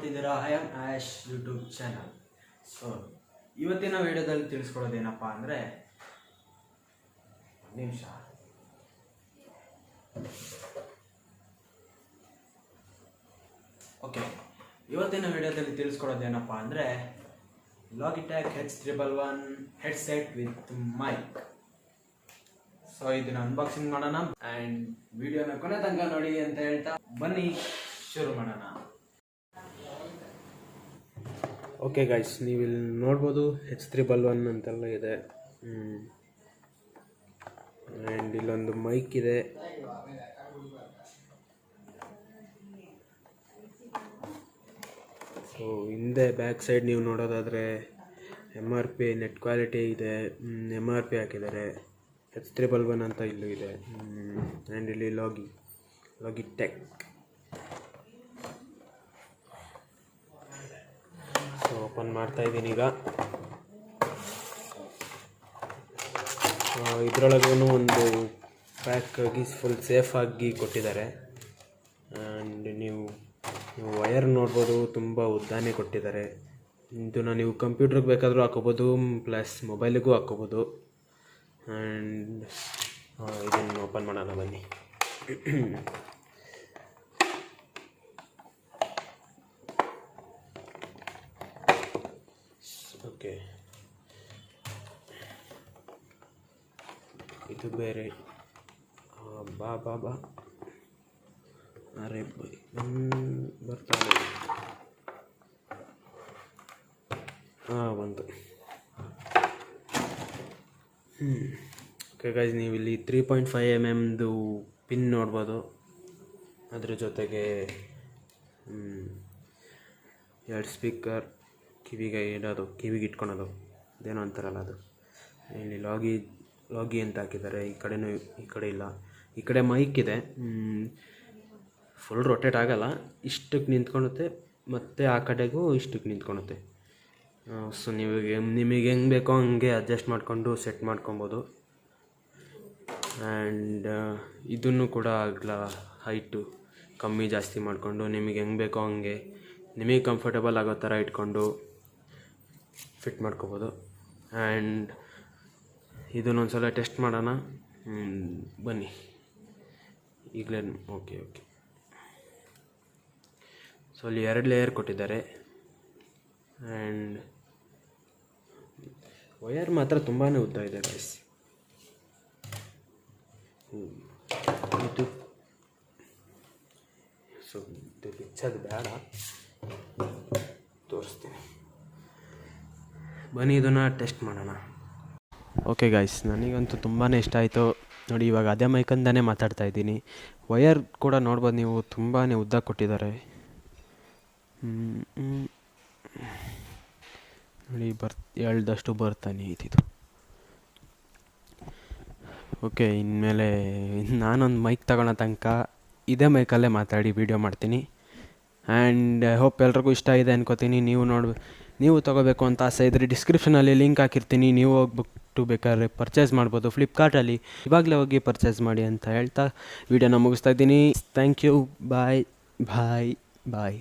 ನೋಡ್ತಿದ್ದೀರಾ I am Ash YouTube channel. So ಇವತ್ತಿನ ವಿಡಿಯೋದಲ್ಲಿ ತಿಳಿಸ್ಕೊಡೋದೇನಪ್ಪ ಅಂದರೆ, ನಿಮಿಷ ಓಕೆ, ಇವತ್ತಿನ ವಿಡಿಯೋದಲ್ಲಿ ತಿಳಿಸ್ಕೊಡೋದೇನಪ್ಪ ಅಂದರೆ Logitech H111 headset with mic. So ಇದನ್ನ ಅನ್ಬಾಕ್ಸಿಂಗ್ ಮಾಡೋಣ ಆ್ಯಂಡ್ ವಿಡಿಯೋನ ಕೊನೆ ತನಕ ನೋಡಿ ಅಂತ ಹೇಳ್ತಾ ಬನ್ನಿ ಶುರು ಮಾಡೋಣ. ಓಕೆ ಗೈಸ್, ನೀವು ಇಲ್ಲಿ ನೋಡ್ಬೋದು H111 ಅಂತೆಲ್ಲ ಇದೆ. ಆ್ಯಂಡ್ ಇಲ್ಲೊಂದು ಮೈಕ್ ಇದೆ. ಸೊ ಹಿಂದೆ ಬ್ಯಾಕ್ ಸೈಡ್ ನೀವು ನೋಡೋದಾದರೆ MRP ನೆಟ್ ಕ್ವಾಲಿಟಿ ಇದೆ, MRP ಹಾಕಿದ್ದಾರೆ. H111 ಅಂತ ಇಲ್ಲೂ ಇದೆ. ಆ್ಯಂಡ್ ಇಲ್ಲಿ Logitech. ಸೊ ಓಪನ್ ಮಾಡ್ತಾ ಇದ್ದೀನಿ ಈಗ. ಇದರೊಳಗೂ ಒಂದು ಪ್ಯಾಕ್ ಆಗಿ ಫುಲ್ ಸೇಫಾಗಿ ಕೊಟ್ಟಿದ್ದಾರೆ. ಆ್ಯಂಡ್ ನೀವು ವಯರ್ ನೋಡ್ಬೋದು, ತುಂಬ ಉದ್ದಾನೆ ಕೊಟ್ಟಿದ್ದಾರೆ. ಇದನ್ನು ನೀವು ಕಂಪ್ಯೂಟ್ರಿಗೆ ಬೇಕಾದರೂ ಹಾಕೋಬೋದು, ಪ್ಲಸ್ ಮೊಬೈಲಿಗೂ ಹಾಕೋಬೋದು. ಆ್ಯಂಡ್ ಇದನ್ನು ಓಪನ್ ಮಾಡೋಣ ಬನ್ನಿ. ಓಕೆ, ಇದು ಬೇರೆ. ಬಾ ಬಾ ಬಾ ಅರೆ ಬರ್ತಾನೆ. ಬಂತು. ಓಕೆ ಗೈಸ್, ನೀವು ಇಲ್ಲಿ 3.5 mm ಪಿನ್ ನೋಡ್ಬೋದು. ಅದ್ರ ಜೊತೆಗೆ 2 ಸ್ಪೀಕರ್, ಕಿವಿಗೆ ಇಡೋದು, ಕಿವಿಗೆ ಇಟ್ಕೊಳೋದು, ಅದೇನೋ ಅಂತಾರಲ್ಲ ಅದು. ಇಲ್ಲಿ ಲಾಗಿ ಅಂತ ಹಾಕಿದ್ದಾರೆ. ಈ ಕಡೆನೂ, ಈ ಕಡೆ ಇಲ್ಲ. ಈ ಕಡೆ ಮೈಕ್ ಇದೆ. ಫುಲ್ ರೊಟೇಟ್ ಆಗಲ್ಲ, ಇಷ್ಟಕ್ಕೆ ನಿಂತ್ಕೊಳುತ್ತೆ, ಮತ್ತು ಆ ಕಡೆಗೂ ಇಷ್ಟಕ್ಕೆ ನಿಂತ್ಕೊಳುತ್ತೆ. ಸೊ ನಿಮಗೆ ಹೆಂಗೆ ಬೇಕೋ ಹಂಗೆ ಅಡ್ಜಸ್ಟ್ ಮಾಡಿಕೊಂಡು ಸೆಟ್ ಮಾಡ್ಕೊಬೋದು. ಆ್ಯಂಡ್ ಇದನ್ನು ಕೂಡ ಆಗಲ ಹೈಟು ಕಮ್ಮಿ ಜಾಸ್ತಿ ಮಾಡಿಕೊಂಡು ನಿಮಗೆ ಹೆಂಗೆ ಬೇಕೋ ಹಂಗೆ ನಿಮಗೆ ಕಂಫರ್ಟೇಬಲ್ ಆಗೋ ಥರ ಇಟ್ಕೊಂಡು ಫಿಟ್ ಮಾಡ್ಕೊಬೋದು. ಆ್ಯಂಡ್ ಇದನ್ನೊಂದು ಸಲ ಟೆಸ್ಟ್ ಮಾಡೋಣ ಬನ್ನಿ ಈಗಲೇ. ಓಕೆ, ಸೊ ಅಲ್ಲಿ 2 ಲೇಯರ್ ಕೊಟ್ಟಿದ್ದಾರೆ. ಆ್ಯಂಡ್ ವಯರ್ ಮಾತ್ರ ತುಂಬಾ ಉದ್ದ ಇದೆ ಗೈಸ್. ಇದು ಸೊ ಇದು ಬಿಚ್ಚೋದು ಬೇಡ, ತೋರಿಸ್ತೀನಿ ಬನ್ನಿ, ಇದನ್ನು ಟೆಸ್ಟ್ ಮಾಡೋಣ. ಓಕೆ ಗೈಸ್, ನನಗಂತೂ ತುಂಬಾ ಇಷ್ಟ ಆಯಿತು ನೋಡಿ. ಇವಾಗ ಅದೇ ಮೈಕಂದಾನೇ ಮಾತಾಡ್ತಾ ಇದ್ದೀನಿ. ವಯರ್ ಕೂಡ ನೋಡ್ಬೋದು ನೀವು, ತುಂಬಾ ಉದ್ದ ಕೊಟ್ಟಿದ್ದಾರೆ ನೋಡಿ. ಹೇಳ್ದಷ್ಟು ಬರ್ತಾನೆ ಇದ್ದಿದ್ದು. ಓಕೆ, ಇನ್ಮೇಲೆ ನಾನೊಂದು ಮೈಕ್ ತಗೊಳ್ಳೋ ತನಕ ಇದೇ ಮೈಕಲ್ಲೇ ಮಾತಾಡಿ ವೀಡಿಯೋ ಮಾಡ್ತೀನಿ. ಆ್ಯಂಡ್ ಐ ಹೋಪ್ ಎಲ್ರಿಗೂ ಇಷ್ಟ ಇದೆ ಅನ್ಕೋತೀನಿ. ನೀವು ತೊಗೋಬೇಕು ಅಂತ ಆಸೆ ಇದ್ದರೆ ಡಿಸ್ಕ್ರಿಪ್ಷನಲ್ಲಿ ಲಿಂಕ್ ಹಾಕಿರ್ತೀನಿ, ನೀವು ಹೋಗ್ಬಿಟ್ಟು ಬೇಕಾದ್ರೆ ಪರ್ಚೇಸ್ ಮಾಡ್ಬೋದು. ಫ್ಲಿಪ್ಕಾರ್ಟಲ್ಲಿ ಇವಾಗಲೇ ಹೋಗಿ ಪರ್ಚೇಸ್ ಮಾಡಿ ಅಂತ ಹೇಳ್ತಾ ವೀಡಿಯೋನ ಮುಗಿಸ್ತಾ ಇದ್ದೀನಿ. Thank you, bye bye bye.